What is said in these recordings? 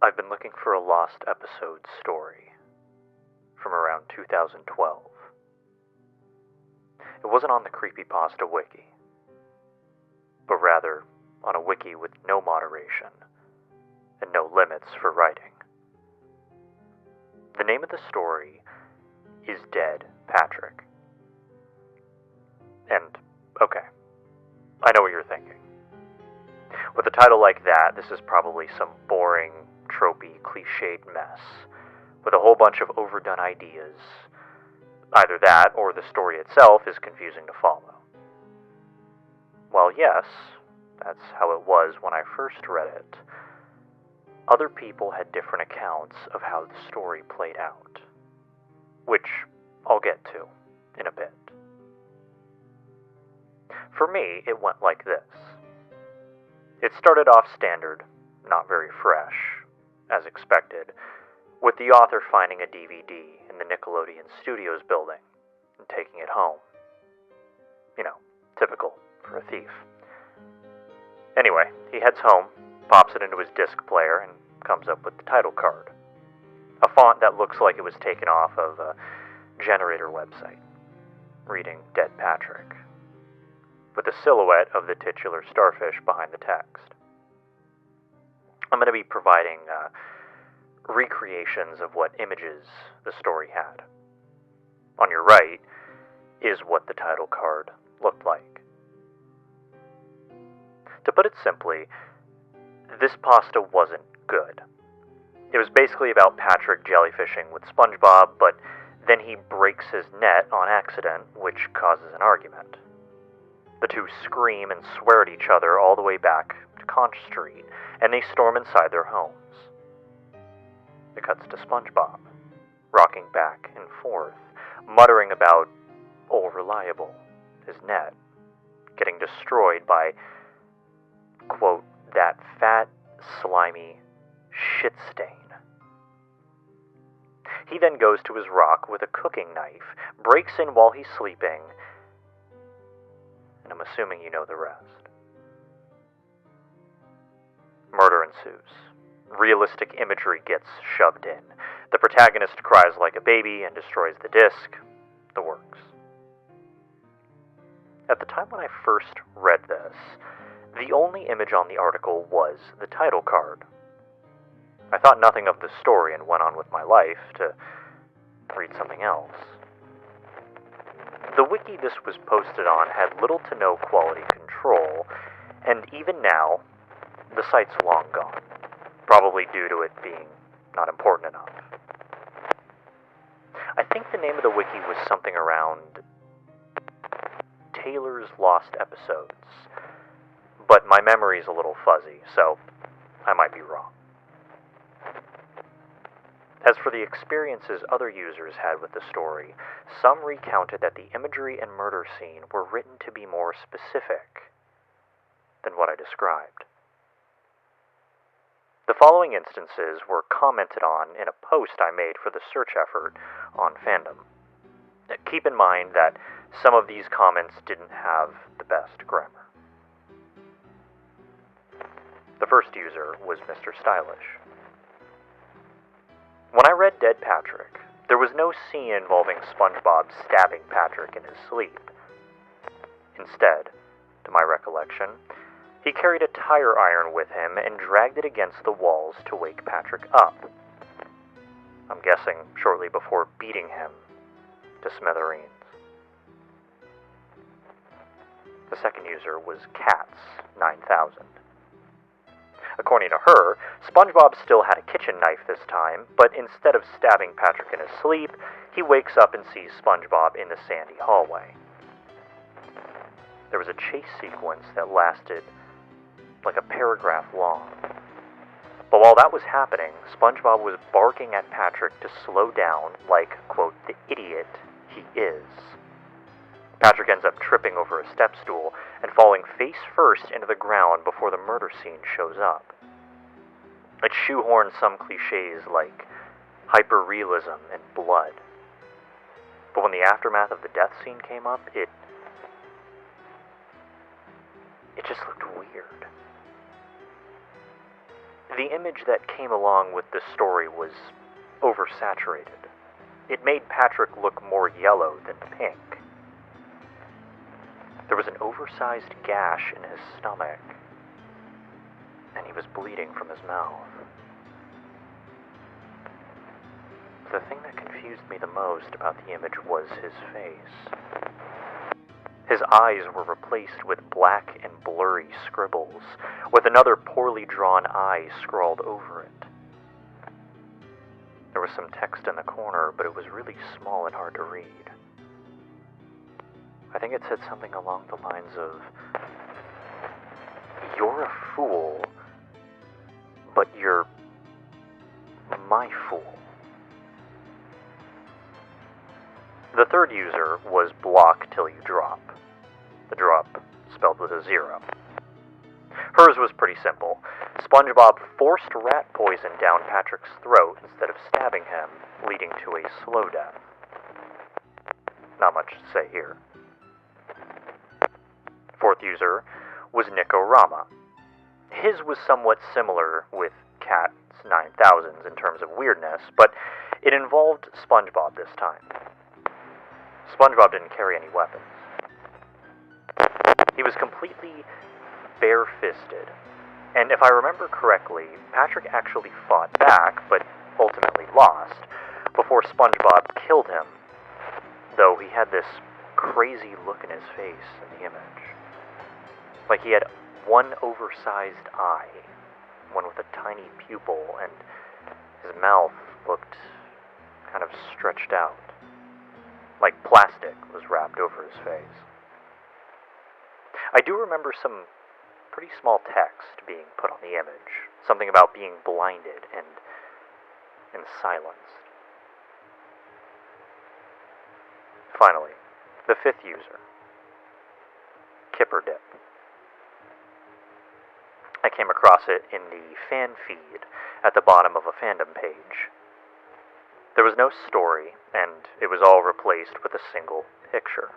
I've been looking for a lost episode story from around 2012. It wasn't on the Creepypasta wiki, but rather on a wiki with no moderation and no limits for writing. The name of the story is Dead Patrick. And, okay, I know what you're thinking. With a title like that, this is probably some boring, tropey, cliched mess with a whole bunch of overdone ideas. Either that or the story itself is confusing to follow. Well, yes, that's how it was when I first read it. Other people had different accounts of how the story played out, which I'll get to in a bit. For me, it went like this. It started off standard, not very fresh, as expected, with the author finding a DVD in the Nickelodeon Studios building and taking it home. You know, typical for a thief. Anyway, he heads home, pops it into his disc player, and comes up with the title card. A font that looks like it was taken off of a generator website, reading Dead Patrick, with a silhouette of the titular starfish behind the text. I'm going to be providing recreations of what images the story had. On your right is what the title card looked like. To put it simply, this pasta wasn't good. It was basically about Patrick jellyfishing with SpongeBob, but then he breaks his net on accident, which causes an argument. The two scream and swear at each other all the way back to Conch Street, and they storm inside their homes. It cuts to SpongeBob, rocking back and forth, muttering about old reliable, his net, getting destroyed by, quote, that fat, slimy shit stain. He then goes to his rock with a cooking knife, breaks in while he's sleeping, and I'm assuming you know the rest. Murder ensues. Realistic imagery gets shoved in. The protagonist cries like a baby and destroys the disc. The works. At the time when I first read this, the only image on the article was the title card. I thought nothing of the story and went on with my life to read something else. The wiki this was posted on had little to no quality control, and even now, the site's long gone, probably due to it being not important enough. I think the name of the wiki was something around Taylor's Lost Episodes, but my memory's a little fuzzy, so I might be wrong. As for the experiences other users had with the story, some recounted that the imagery and murder scene were written to be more specific than what I described. The following instances were commented on in a post I made for the search effort on Fandom. Keep in mind that some of these comments didn't have the best grammar. The first user was Mr. Stylish. When I read Dead Patrick, there was no scene involving SpongeBob stabbing Patrick in his sleep. Instead, to my recollection, he carried a tire iron with him and dragged it against the walls to wake Patrick up. I'm guessing shortly before beating him to smithereens. The second user was Cats9000. According to her, SpongeBob still had a kitchen knife this time, but instead of stabbing Patrick in his sleep, he wakes up and sees SpongeBob in the sandy hallway. There was a chase sequence that lasted like a paragraph long. But while that was happening, SpongeBob was barking at Patrick to slow down like, quote, the idiot he is. Patrick ends up tripping over a step stool and falling face first into the ground before the murder scene shows up. It shoehorns some cliches like hyperrealism and blood. But when the aftermath of the death scene came up, it just looked weird. The image that came along with the story was oversaturated. It made Patrick look more yellow than pink. There was an oversized gash in his stomach, and he was bleeding from his mouth. The thing that confused me the most about the image was his face. His eyes were replaced with black and blurry scribbles, with another poorly drawn eye scrawled over it. There was some text in the corner, but it was really small and hard to read. I think it said something along the lines of, "You're a fool, but you're my fool." The third user was block till you drop. The drop spelled with a 0. Hers was pretty simple. SpongeBob forced rat poison down Patrick's throat instead of stabbing him, leading to a slow death. Not much to say here. Fourth user was Nicorama. His was somewhat similar with Cat's 9000s in terms of weirdness, but it involved SpongeBob this time. SpongeBob didn't carry any weapons. He was completely bare-fisted, and if I remember correctly, Patrick actually fought back, but ultimately lost, before SpongeBob killed him, though he had this crazy look in his face in the image. Like he had one oversized eye, one with a tiny pupil, and his mouth looked kind of stretched out, like plastic was wrapped over his face. I do remember some pretty small text being put on the image, something about being blinded and silenced. Finally, the fifth user, Kipper Dip. I came across it in the fan feed at the bottom of a fandom page. There was no story, and it was all replaced with a single picture.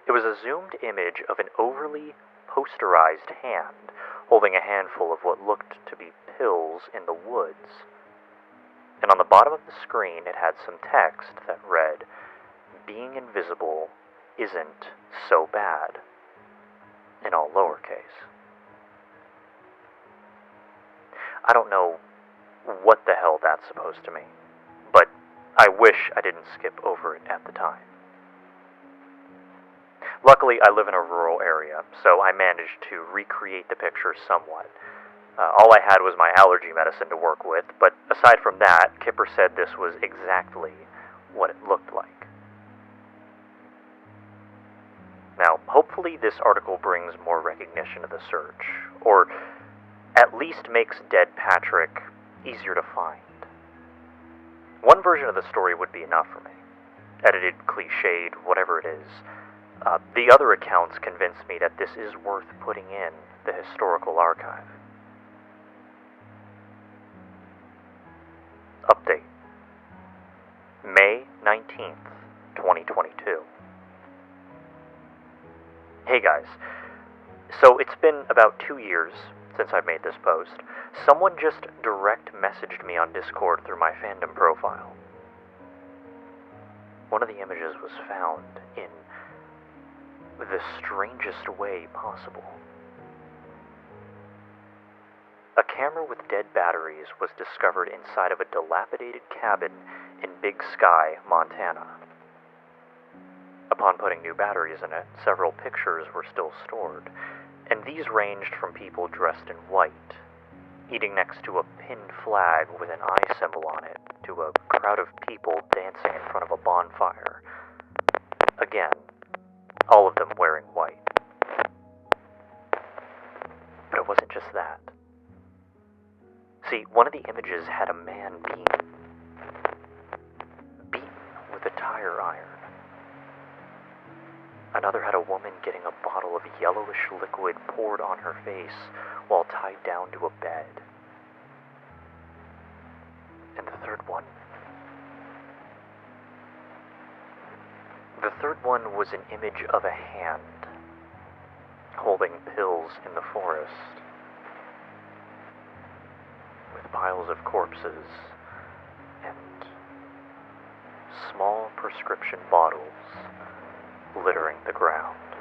It was a zoomed image of an overly posterized hand holding a handful of what looked to be pills in the woods. And on the bottom of the screen it had some text that read, "Being invisible isn't so bad," in all lowercase. I don't know what the hell that's supposed to mean, but I wish I didn't skip over it at the time. Luckily, I live in a rural area, so I managed to recreate the picture somewhat. All I had was my allergy medicine to work with, but aside from that, Kipper said this was exactly what it looked like. Now, hopefully this article brings more recognition to the search, or at least makes dead Patrick easier to find. One version of the story would be enough for me. Edited, cliched, whatever it is. The other accounts convince me that this is worth putting in the historical archive. Update. May 19th, 2022. Hey guys. So it's been about 2 years since I've made this post. Someone just direct messaged me on Discord through my fandom profile. One of the images was found in the strangest way possible. A camera with dead batteries was discovered inside of a dilapidated cabin in Big Sky, Montana. Upon putting new batteries in it, several pictures were still stored, and these ranged from people dressed in white, eating next to a pinned flag with an eye symbol on it, to a crowd of people dancing in front of a bonfire. Again, all of them wearing white. But it wasn't just that. See, one of the images had a man being beaten with a tire iron. Another had a woman getting a bottle of yellowish liquid poured on her face while tied down to a bed. And the third one was an image of a hand holding pills in the forest. piles of corpses and small prescription bottles littering the ground.